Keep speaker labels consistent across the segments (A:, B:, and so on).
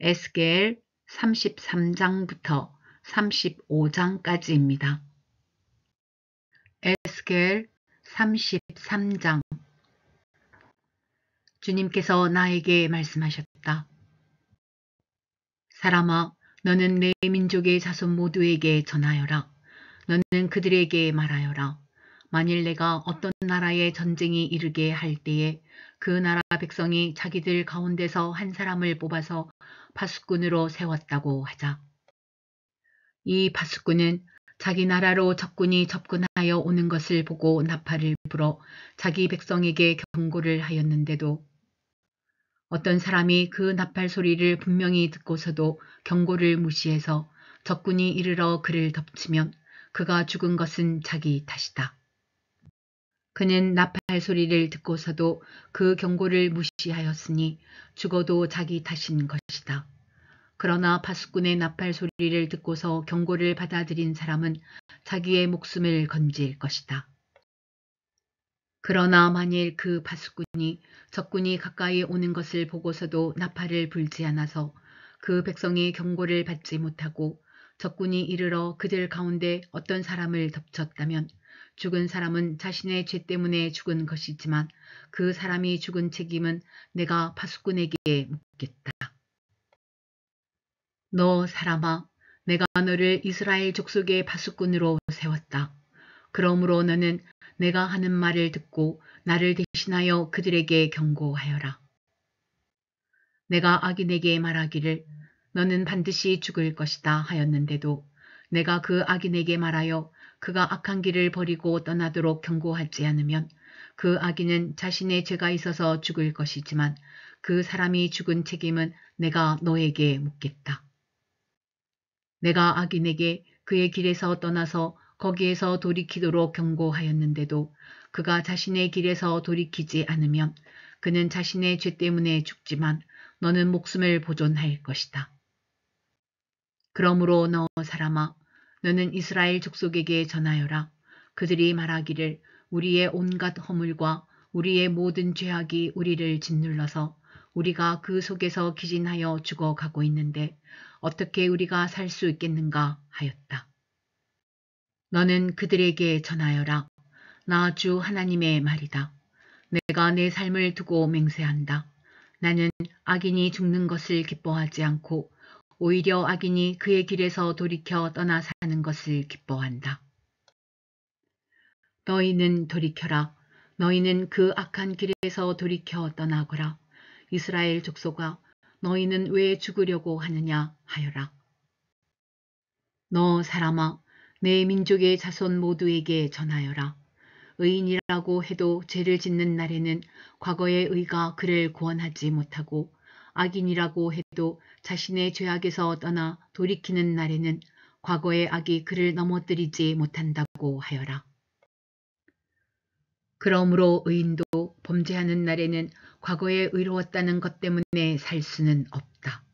A: 에스겔 33장부터 35장까지입니다. 에스겔 33장. 주님께서 나에게 말씀하셨다. 사람아, 너는 내 민족의 자손 모두에게 전하여라. 너는 그들에게 말하여라. 만일 내가 어떤 나라에 전쟁이 이르게 할 때에 그 나라 백성이 자기들 가운데서 한 사람을 뽑아서 파수꾼으로 세웠다고 하자. 이 파수꾼은 자기 나라로 적군이 접근하여 오는 것을 보고 나팔을 불어 자기 백성에게 경고를 하였는데도 어떤 사람이 그 나팔 소리를 분명히 듣고서도 경고를 무시해서 적군이 이르러 그를 덮치면 그가 죽은 것은 자기 탓이다. 그는 나팔 소리를 듣고서도 그 경고를 무시하였으니 죽어도 자기 탓인 것이다. 그러나 파수꾼의 나팔 소리를 듣고서 경고를 받아들인 사람은 자기의 목숨을 건질 것이다. 그러나 만일 그 파수꾼이 적군이 가까이 오는 것을 보고서도 나팔을 불지 않아서 그 백성이 경고를 받지 못하고 적군이 이르러 그들 가운데 어떤 사람을 덮쳤다면 죽은 사람은 자신의 죄 때문에 죽은 것이지만 그 사람이 죽은 책임은 내가 파수꾼에게 묻겠다. 너 사람아, 내가 너를 이스라엘 족속의 파수꾼으로 세웠다. 그러므로 너는 내가 하는 말을 듣고 나를 대신하여 그들에게 경고하여라. 내가 악인에게 말하기를 너는 반드시 죽을 것이다 하였는데도 내가 그 악인에게 말하여 그가 악한 길을 버리고 떠나도록 경고하지 않으면 그 악인은 자신의 죄가 있어서 죽을 것이지만 그 사람이 죽은 책임은 내가 너에게 묻겠다. 내가 악인에게 그의 길에서 떠나서 거기에서 돌이키도록 경고하였는데도 그가 자신의 길에서 돌이키지 않으면 그는 자신의 죄 때문에 죽지만 너는 목숨을 보존할 것이다. 그러므로 너 사람아, 너는 이스라엘 족속에게 전하여라. 그들이 말하기를 우리의 온갖 허물과 우리의 모든 죄악이 우리를 짓눌러서 우리가 그 속에서 기진하여 죽어가고 있는데 어떻게 우리가 살 수 있겠는가 하였다. 너는 그들에게 전하여라. 나 주 하나님의 말이다. 내가 내 삶을 두고 맹세한다. 나는 악인이 죽는 것을 기뻐하지 않고 오히려 악인이 그의 길에서 돌이켜 떠나 사는 것을 기뻐한다. 너희는 돌이켜라. 너희는 그 악한 길에서 돌이켜 떠나거라. 이스라엘 족속아, 너희는 왜 죽으려고 하느냐 하여라. 너 사람아, 내 민족의 자손 모두에게 전하여라. 의인이라고 해도 죄를 짓는 날에는 과거의 의가 그를 구원하지 못하고 악인이라고 해도 자신의 죄악에서 떠나 돌이키는 날에는 과거의 악이 그를 넘어뜨리지 못한다고 하여라. 그러므로 의인도 범죄하는 날에는 과거에 의로웠다는 것 때문에 살 수는 없다.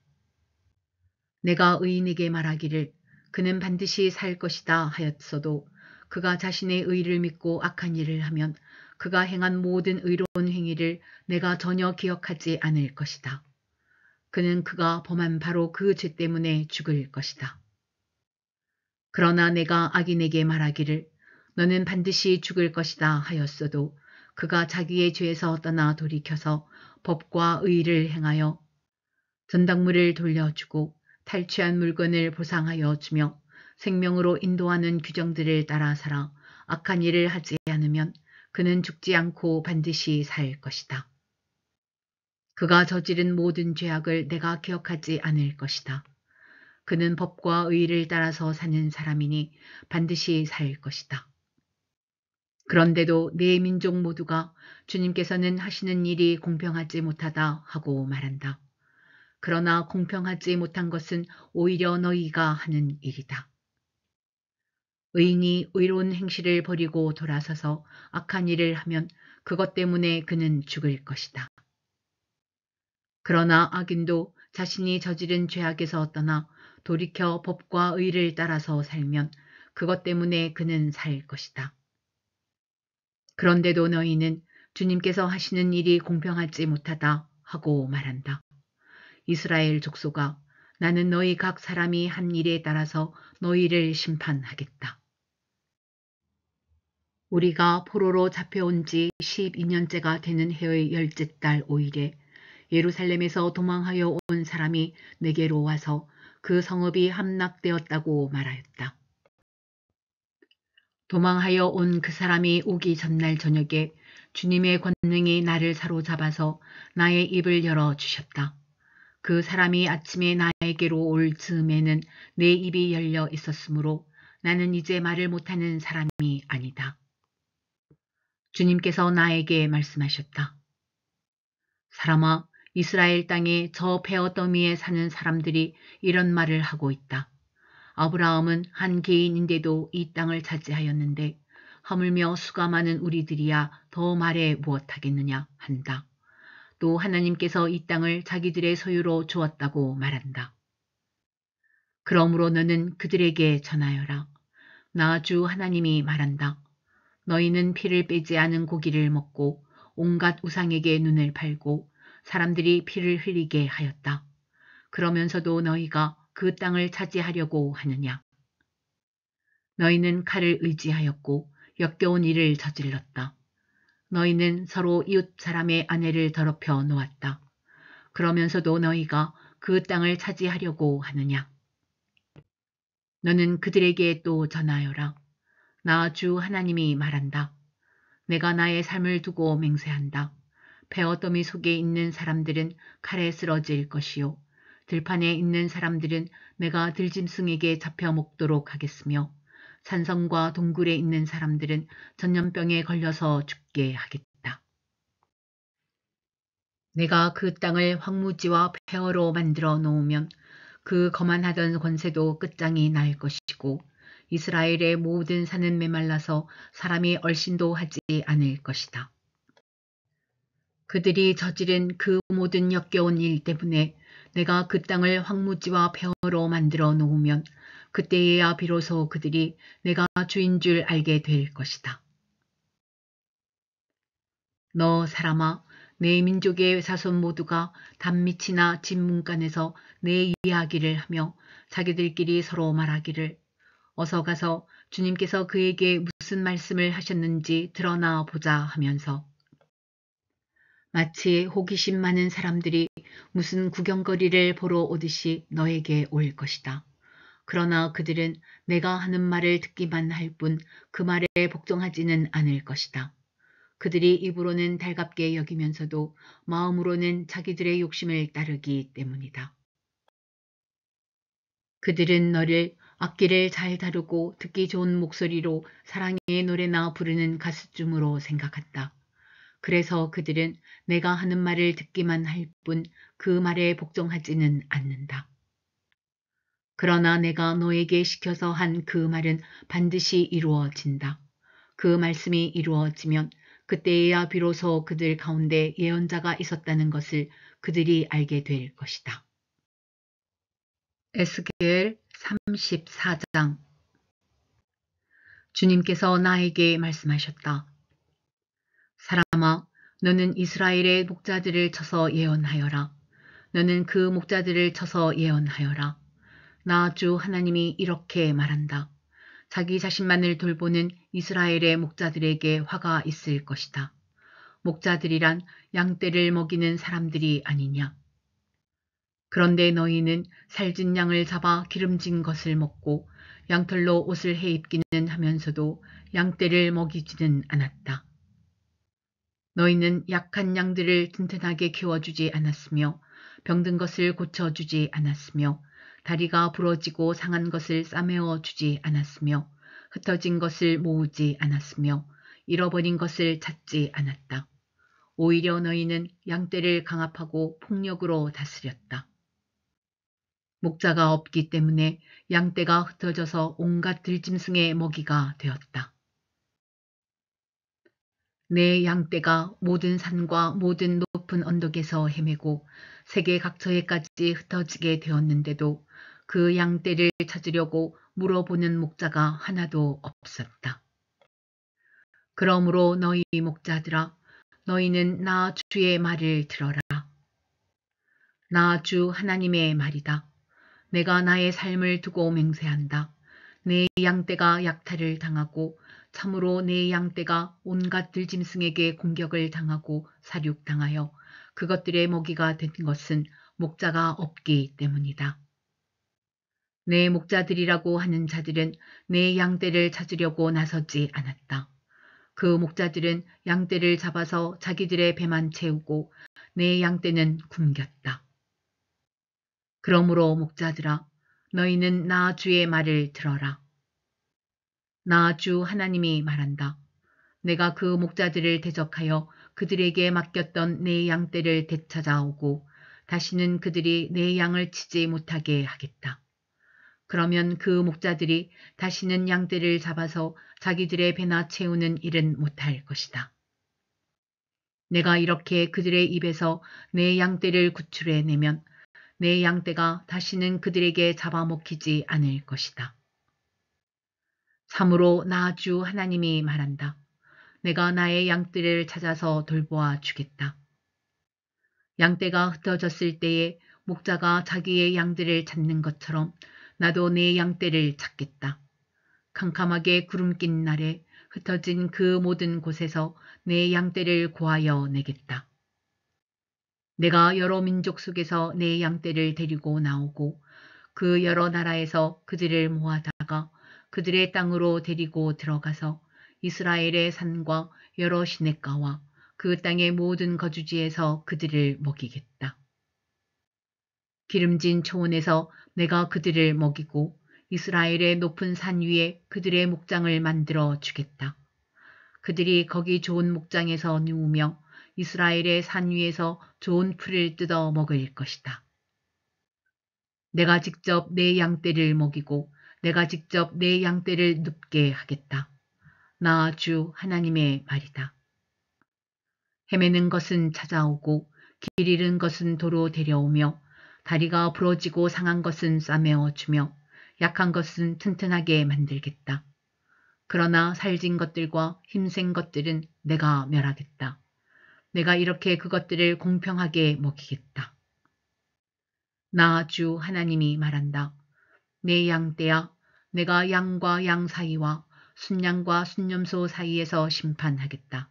A: 내가 의인에게 말하기를 그는 반드시 살 것이다 하였어도 그가 자신의 의를 믿고 악한 일을 하면 그가 행한 모든 의로운 행위를 내가 전혀 기억하지 않을 것이다. 그는 그가 범한 바로 그 죄 때문에 죽을 것이다. 그러나 내가 악인에게 말하기를 너는 반드시 죽을 것이다 하였어도 그가 자기의 죄에서 떠나 돌이켜서 법과 의를 행하여 전당물을 돌려주고 탈취한 물건을 보상하여 주며 생명으로 인도하는 규정들을 따라 살아 악한 일을 하지 않으면 그는 죽지 않고 반드시 살 것이다. 그가 저지른 모든 죄악을 내가 기억하지 않을 것이다. 그는 법과 의를 따라서 사는 사람이니 반드시 살 것이다. 그런데도 내 민족 모두가 주님께서는 하시는 일이 공평하지 못하다 하고 말한다. 그러나 공평하지 못한 것은 오히려 너희가 하는 일이다. 의인이 의로운 행실을 버리고 돌아서서 악한 일을 하면 그것 때문에 그는 죽을 것이다. 그러나 악인도 자신이 저지른 죄악에서 떠나 돌이켜 법과 의를 따라서 살면 그것 때문에 그는 살 것이다. 그런데도 너희는 주님께서 하시는 일이 공평하지 못하다 하고 말한다. 이스라엘 족속아, 나는 너희 각 사람이 한 일에 따라서 너희를 심판하겠다. 우리가 포로로 잡혀온 지 12년째가 되는 해의 10째 달 5일에 예루살렘에서 도망하여 온 사람이 내게로 와서 그 성읍이 함락되었다고 말하였다. 도망하여 온 그 사람이 오기 전날 저녁에 주님의 권능이 나를 사로잡아서 나의 입을 열어주셨다. 그 사람이 아침에 나에게로 올 즈음에는 내 입이 열려 있었으므로 나는 이제 말을 못하는 사람이 아니다. 주님께서 나에게 말씀하셨다. 사람아, 이스라엘 땅에 저 베어더미에 사는 사람들이 이런 말을 하고 있다. 아브라함은 한 개인인데도 이 땅을 차지하였는데 하물며 수가 많은 우리들이야 더 말해 무엇하겠느냐 한다. 또 하나님께서 이 땅을 자기들의 소유로 주었다고 말한다. 그러므로 너는 그들에게 전하여라. 나 주 하나님이 말한다. 너희는 피를 빼지 않은 고기를 먹고 온갖 우상에게 눈을 팔고 사람들이 피를 흘리게 하였다. 그러면서도 너희가 그 땅을 차지하려고 하느냐. 너희는 칼을 의지하였고 역겨운 일을 저질렀다. 너희는 서로 이웃 사람의 아내를 더럽혀 놓았다. 그러면서도 너희가 그 땅을 차지하려고 하느냐. 너는 그들에게 또 전하여라. 나 주 하나님이 말한다. 내가 나의 삶을 두고 맹세한다. 베어더미 속에 있는 사람들은 칼에 쓰러질 것이요. 들판에 있는 사람들은 내가 들짐승에게 잡혀 먹도록 하겠으며 산성과 동굴에 있는 사람들은 전염병에 걸려서 죽게 하겠다. 내가 그 땅을 황무지와 폐허로 만들어 놓으면 그 거만하던 권세도 끝장이 날 것이고 이스라엘의 모든 산은 메말라서 사람이 얼씬도 하지 않을 것이다. 그들이 저지른 그 모든 역겨운 일 때문에 내가 그 땅을 황무지와 폐허로 만들어 놓으면 그때에야 비로소 그들이 내가 주인 줄 알게 될 것이다. 너 사람아, 내 민족의 자손 모두가 단밑이나 집 문간에서 내 이야기를 하며 자기들끼리 서로 말하기를 어서 가서 주님께서 그에게 무슨 말씀을 하셨는지 드러나 보자 하면서 마치 호기심 많은 사람들이 무슨 구경거리를 보러 오듯이 너에게 올 것이다. 그러나 그들은 내가 하는 말을 듣기만 할 뿐 그 말에 복종하지는 않을 것이다. 그들이 입으로는 달갑게 여기면서도 마음으로는 자기들의 욕심을 따르기 때문이다. 그들은 너를 악기를 잘 다루고 듣기 좋은 목소리로 사랑의 노래나 부르는 가수쯤으로 생각한다. 그래서 그들은 내가 하는 말을 듣기만 할 뿐 그 말에 복종하지는 않는다. 그러나 내가 너에게 시켜서 한 그 말은 반드시 이루어진다. 그 말씀이 이루어지면 그때에야 비로소 그들 가운데 예언자가 있었다는 것을 그들이 알게 될 것이다. 에스겔 34장. 주님께서 나에게 말씀하셨다. 사람아, 너는 이스라엘의 목자들을 쳐서 예언하여라. 너는 그 목자들을 쳐서 예언하여라. 나 주 하나님이 이렇게 말한다. 자기 자신만을 돌보는 이스라엘의 목자들에게 화가 있을 것이다. 목자들이란 양떼를 먹이는 사람들이 아니냐. 그런데 너희는 살찐 양을 잡아 기름진 것을 먹고 양털로 옷을 해입기는 하면서도 양떼를 먹이지는 않았다. 너희는 약한 양들을 튼튼하게 키워주지 않았으며 병든 것을 고쳐주지 않았으며 다리가 부러지고 상한 것을 싸매어 주지 않았으며 흩어진 것을 모으지 않았으며 잃어버린 것을 찾지 않았다. 오히려 너희는 양떼를 강압하고 폭력으로 다스렸다. 목자가 없기 때문에 양떼가 흩어져서 온갖 들짐승의 먹이가 되었다. 내 양떼가 모든 산과 모든 높은 언덕에서 헤매고 세계 각처에까지 흩어지게 되었는데도 그 양떼를 찾으려고 물어보는 목자가 하나도 없었다. 그러므로 너희 목자들아, 너희는 나 주의 말을 들어라. 나 주 하나님의 말이다. 내가 나의 삶을 두고 맹세한다. 내 양떼가 약탈을 당하고 참으로 내 양떼가 온갖 들짐승에게 공격을 당하고 사륙당하여 그것들의 먹이가 된 것은 목자가 없기 때문이다. 내 목자들이라고 하는 자들은 내 양떼를 찾으려고 나서지 않았다. 그 목자들은 양떼를 잡아서 자기들의 배만 채우고 내 양떼는 굶겼다. 그러므로 목자들아, 너희는 나 주의 말을 들어라. 나 주 하나님이 말한다. 내가 그 목자들을 대적하여 그들에게 맡겼던 내 양떼를 되찾아오고 다시는 그들이 내 양을 치지 못하게 하겠다. 그러면 그 목자들이 다시는 양떼를 잡아서 자기들의 배나 채우는 일은 못할 것이다. 내가 이렇게 그들의 입에서 내 양떼를 구출해내면 내 양떼가 다시는 그들에게 잡아먹히지 않을 것이다. 참으로 나 주 하나님이 말한다. 내가 나의 양떼를 찾아서 돌보아 주겠다. 양떼가 흩어졌을 때에 목자가 자기의 양들을 찾는 것처럼 나도 내 양떼를 찾겠다. 캄캄하게 구름 낀 날에 흩어진 그 모든 곳에서 내 양떼를 구하여 내겠다. 내가 여러 민족 속에서 내 양떼를 데리고 나오고 그 여러 나라에서 그들을 모아다가 그들의 땅으로 데리고 들어가서 이스라엘의 산과 여러 시냇가와 그 땅의 모든 거주지에서 그들을 먹이겠다. 기름진 초원에서 내가 그들을 먹이고 이스라엘의 높은 산 위에 그들의 목장을 만들어 주겠다. 그들이 거기 좋은 목장에서 누우며 이스라엘의 산 위에서 좋은 풀을 뜯어 먹을 것이다. 내가 직접 내 양떼를 먹이고 내가 직접 내 양떼를 눕게 하겠다. 나 주 하나님의 말이다. 헤매는 것은 찾아오고 길 잃은 것은 도로 데려오며 다리가 부러지고 상한 것은 싸매어 주며 약한 것은 튼튼하게 만들겠다. 그러나 살진 것들과 힘센 것들은 내가 멸하겠다. 내가 이렇게 그것들을 공평하게 먹이겠다. 나 주 하나님이 말한다. 내 양떼야, 내가 양과 양 사이와 순양과 순념소 사이에서 심판하겠다.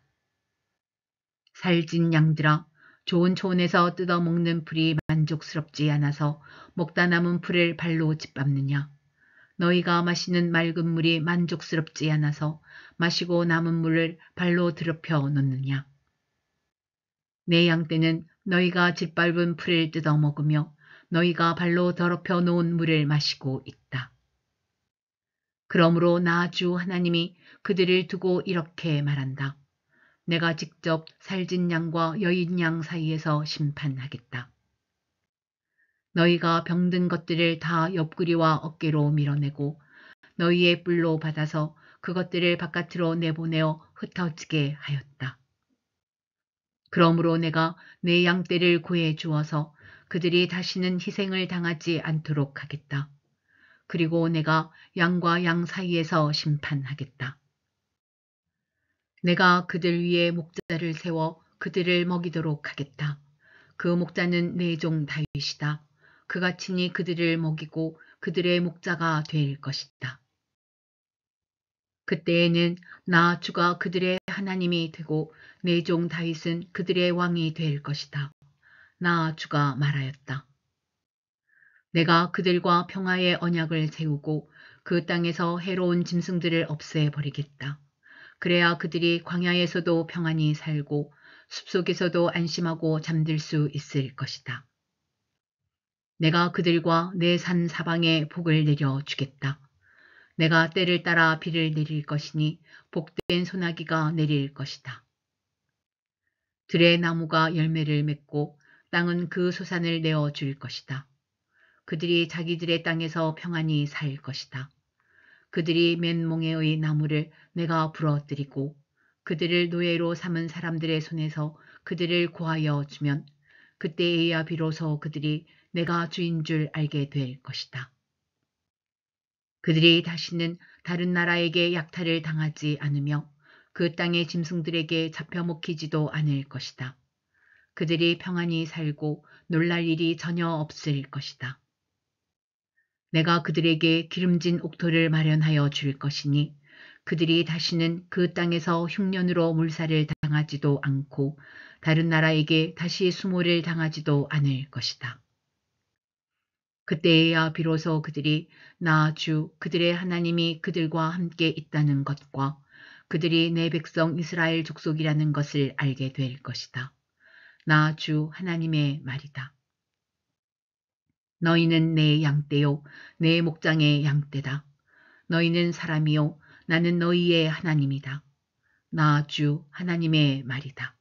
A: 살진 양들아, 좋은 초원에서 뜯어먹는 풀이 만족스럽지 않아서 먹다 남은 풀을 발로 짓밟느냐. 너희가 마시는 맑은 물이 만족스럽지 않아서 마시고 남은 물을 발로 더럽혀 놓느냐. 내 양떼는 너희가 짓밟은 풀을 뜯어먹으며 너희가 발로 더럽혀 놓은 물을 마시고 있다. 그러므로 나 주 하나님이 그들을 두고 이렇게 말한다. 내가 직접 살진 양과 여인 양 사이에서 심판하겠다. 너희가 병든 것들을 다 옆구리와 어깨로 밀어내고 너희의 뿔로 받아서 그것들을 바깥으로 내보내어 흩어지게 하였다. 그러므로 내가 내 양떼를 구해 주어서 그들이 다시는 희생을 당하지 않도록 하겠다. 그리고 내가 양과 양 사이에서 심판하겠다. 내가 그들 위에 목자를 세워 그들을 먹이도록 하겠다. 그 목자는 내 종 다윗이다. 그가 친히 그들을 먹이고 그들의 목자가 될 것이다. 그때에는 나 주가 그들의 하나님이 되고 내 종 다윗은 그들의 왕이 될 것이다. 나 주가 말하였다. 내가 그들과 평화의 언약을 세우고 그 땅에서 해로운 짐승들을 없애버리겠다. 그래야 그들이 광야에서도 평안히 살고 숲속에서도 안심하고 잠들 수 있을 것이다. 내가 그들과 내 산 사방에 복을 내려주겠다. 내가 때를 따라 비를 내릴 것이니 복된 소나기가 내릴 것이다. 들의 나무가 열매를 맺고 땅은 그 소산을 내어줄 것이다. 그들이 자기들의 땅에서 평안히 살 것이다. 그들이 맨몽에의 나무를 내가 부러뜨리고 그들을 노예로 삼은 사람들의 손에서 그들을 구하여 주면 그때에야 비로소 그들이 내가 주인 줄 알게 될 것이다. 그들이 다시는 다른 나라에게 약탈을 당하지 않으며 그 땅의 짐승들에게 잡혀먹히지도 않을 것이다. 그들이 평안히 살고 놀랄 일이 전혀 없을 것이다. 내가 그들에게 기름진 옥토를 마련하여 줄 것이니 그들이 다시는 그 땅에서 흉년으로 물살을 당하지도 않고 다른 나라에게 다시 수모를 당하지도 않을 것이다. 그때에야 비로소 그들이 나 주 그들의 하나님이 그들과 함께 있다는 것과 그들이 내 백성 이스라엘 족속이라는 것을 알게 될 것이다. 나 주 하나님의 말이다. 너희는 내 양떼요 내 목장의 양떼다. 너희는 사람이요 나는 너희의 하나님이다. 나 주 하나님의 말이다.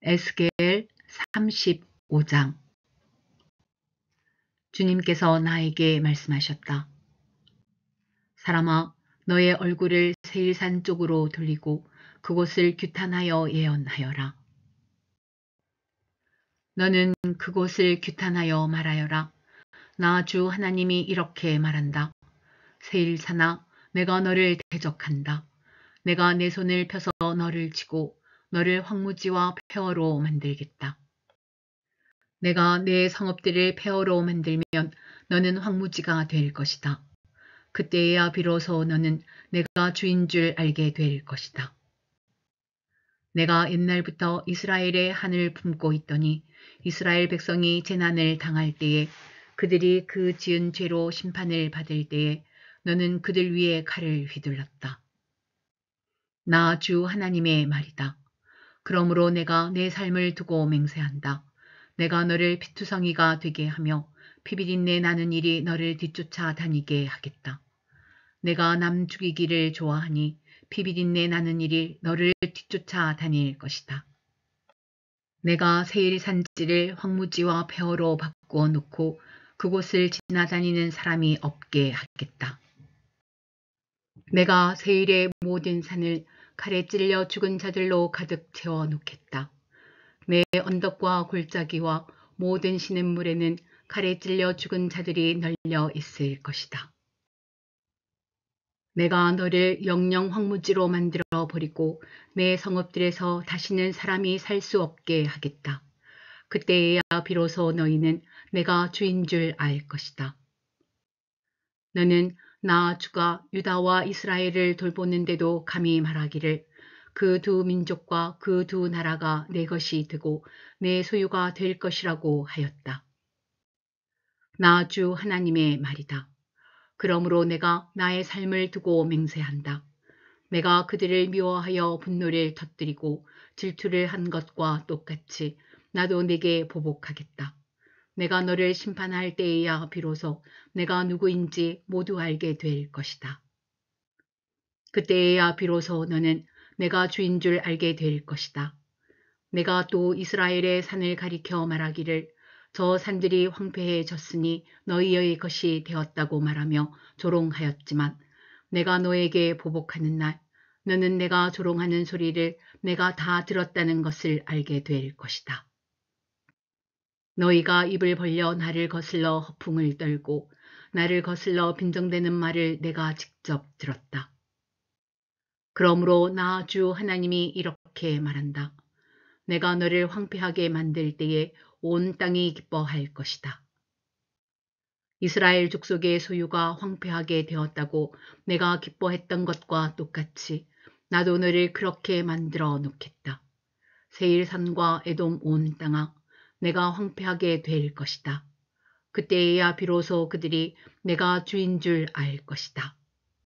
A: 에스겔 35장. 주님께서 나에게 말씀하셨다. 사람아, 너의 얼굴을 세일산 쪽으로 돌리고 그곳을 규탄하여 예언하여라. 너는 그곳을 규탄하여 말하여라. 나 주 하나님이 이렇게 말한다. 세일산아, 내가 너를 대적한다. 내가 내 손을 펴서 너를 치고 너를 황무지와 폐허로 만들겠다. 내가 내 성읍들을 폐허로 만들면 너는 황무지가 될 것이다. 그때야 비로소 너는 내가 주인 줄 알게 될 것이다. 내가 옛날부터 이스라엘의 한을 품고 있더니 이스라엘 백성이 재난을 당할 때에 그들이 그 지은 죄로 심판을 받을 때에 너는 그들 위에 칼을 휘둘렀다. 나 주 하나님의 말이다. 그러므로 내가 내 삶을 두고 맹세한다. 내가 너를 피투성이가 되게 하며 피비린내 나는 일이 너를 뒤쫓아 다니게 하겠다. 내가 남 죽이기를 좋아하니 피비린내 나는 일이 너를 뒤쫓아 다닐 것이다. 내가 세일 산지를 황무지와 폐허로 바꾸어 놓고 그곳을 지나다니는 사람이 없게 하겠다. 내가 세일의 모든 산을 칼에 찔려 죽은 자들로 가득 채워 놓겠다. 내 언덕과 골짜기와 모든 시냇물에는 칼에 찔려 죽은 자들이 널려 있을 것이다. 내가 너를 영영 황무지로 만들어 버리고 내 성읍들에서 다시는 사람이 살 수 없게 하겠다. 그때에야 비로소 너희는 내가 주인 줄 알 것이다. 너는 나 주가 유다와 이스라엘을 돌보는데도 감히 말하기를 그 두 민족과 그 두 나라가 내 것이 되고 내 소유가 될 것이라고 하였다. 나 주 하나님의 말이다. 그러므로 내가 나의 삶을 두고 맹세한다. 내가 그들을 미워하여 분노를 터뜨리고 질투를 한 것과 똑같이 나도 내게 보복하겠다. 내가 너를 심판할 때에야 비로소 내가 누구인지 모두 알게 될 것이다. 그때에야 비로소 너는 내가 주인 줄 알게 될 것이다. 내가 또 이스라엘의 산을 가리켜 말하기를 저 산들이 황폐해졌으니 너희의 것이 되었다고 말하며 조롱하였지만 내가 너에게 보복하는 날 너는 내가 조롱하는 소리를 내가 다 들었다는 것을 알게 될 것이다. 너희가 입을 벌려 나를 거슬러 허풍을 떨고 나를 거슬러 빈정대는 말을 내가 직접 들었다. 그러므로 나 주 하나님이 이렇게 말한다. 내가 너를 황폐하게 만들 때에 온 땅이 기뻐할 것이다. 이스라엘 족속의 소유가 황폐하게 되었다고 내가 기뻐했던 것과 똑같이 나도 너를 그렇게 만들어 놓겠다. 세일산과 에돔 온 땅아 내가 황폐하게 될 것이다. 그때에야 비로소 그들이 내가 주인 줄 알 것이다.